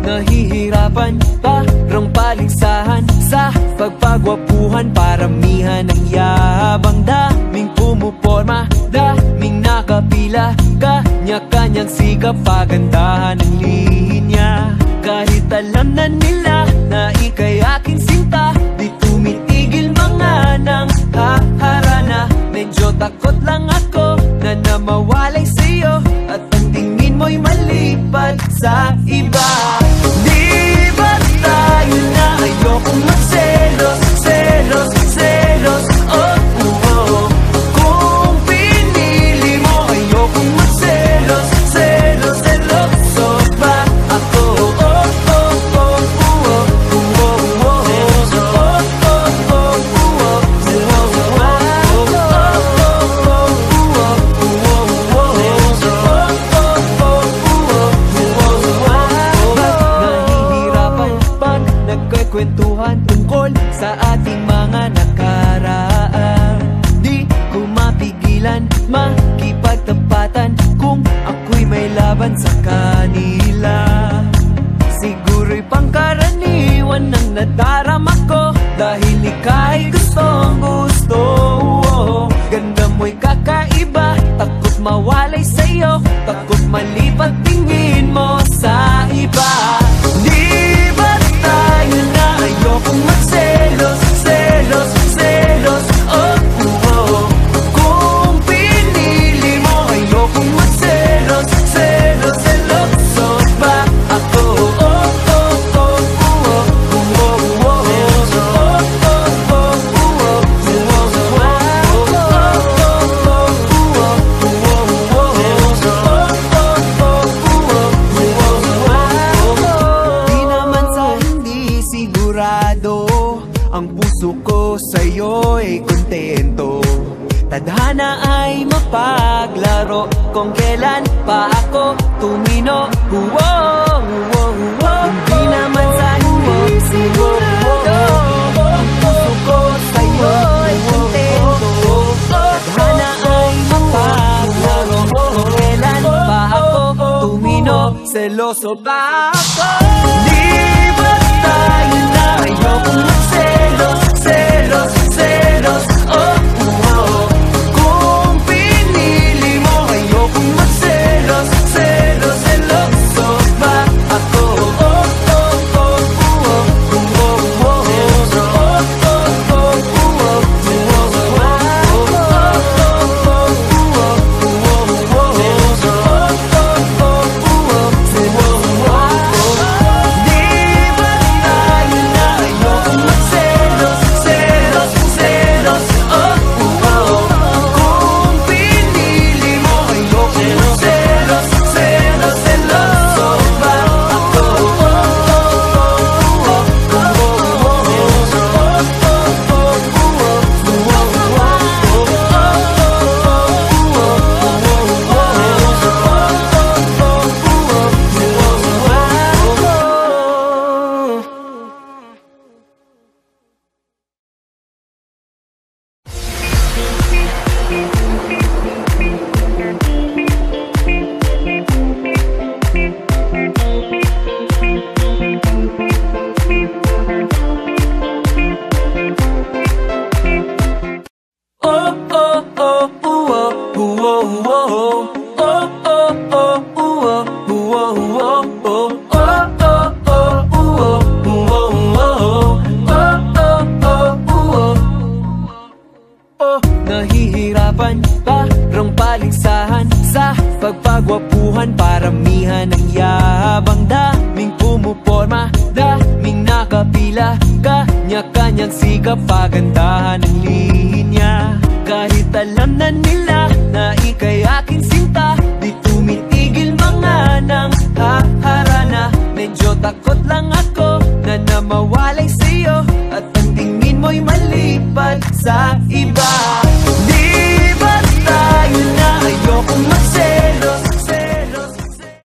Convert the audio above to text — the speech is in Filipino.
Nahihirapan, parang paligsahan sa pagpagwapuhan, paramihan ng yabang, daming pumuporma, daming nakapila, kanya-kanyang sikap, pagandahan ng linya. Kahit alam na nila na ika'y aking sinta, di tumitigil mga nang haharana. Medyo takot lang ako na namawalay sa'yo, at ang tingin mo'y malipad sa iba. Di ba tayo na ayokong magselos, selos, selos, oh, oh, oh. Kung pinili mo ayokong magselos, selos, seloso ba ako? Oh, oh, oh, oh, oh, oh, oh, oh. Seloso, oh, oh, oh, oh, oh. Seloso ba ako? Oh, oh, oh, oh, oh, oh. Seloso, oh, oh, oh, oh, oh. Seloso ba ako? Nahihirapan pag nagkikwentuhan tungkol sa ating mga nakaraan. Di ko mapigilan makipagtapatan kung ako'y may laban sa kanila. Siguro'y pangkaraniwan ng nadarama ko, dahil ika'y gustong gusto. Ganda mo'y kakaiba, takot mawalay sa'yo, takot malipat tingin mo sa iba. Di ba tayo na ayokong magselos, selos, selos, oh, oh, oh. Kung pinili mo ayokong magselos, selos, seloso ba ako? Oh, oh, oh, oh, oh, oh, oh, oh. Seloso, oh, oh, oh, oh, oh. Seloso ba ako? Oh, oh, oh, oh, oh, oh. Seloso, oh, oh, oh, oh, oh. Seloso ba ako? Di naman sa hindi sigurado, ang puso ko sa'yo'y kontento. Tadhana ay mapaglaro kung kailan pa ako tumino. Hindi naman sa hindi sigurado, ang puso ko sa'yo'y kontento. Tadhana ay mapaglaro kung kailan pa ako tumino. Seloso ba ako? Di ba tayo na ayokong magselos, selos, selos, oh, oh, oh. Kung pinili mo ayokong magselos, selos, seloso ba ako? Oh, oh, oh, oh, oh, oh, oh. Seloso, oh, oh, oh, oh, oh. Seloso ba ako? Oh, oh, oh, oh, oh, oh. Seloso, oh, oh, oh, oh. Seloso ba ako? Di ba tayo na ayokong magselos, selos, selos, oh, oh, oh. Kung pinili mo ayokong magselos, selos, seloso ba ako? Oh, oh, oh, oh, oh, oh. Seloso, oh, oh, oh, oh, oh. Seloso ba ako? Oh, oh, oh, oh, oh, oh. Seloso, oh, oh, oh, oh, oh. Seloso ba oh, oh, oh, oh, oh, oh, oh. Oh, oh, oh, oh, oh, oh, oh, oh. Oh, oh, oh, oh, oh, oh, oh. Oh, nahihirapan, parang paligsahan sa pagpagwapuhan, paramihan ng yabang, daming pumuporma, daming nakapila, kanya-kanyang sikap, pagandahan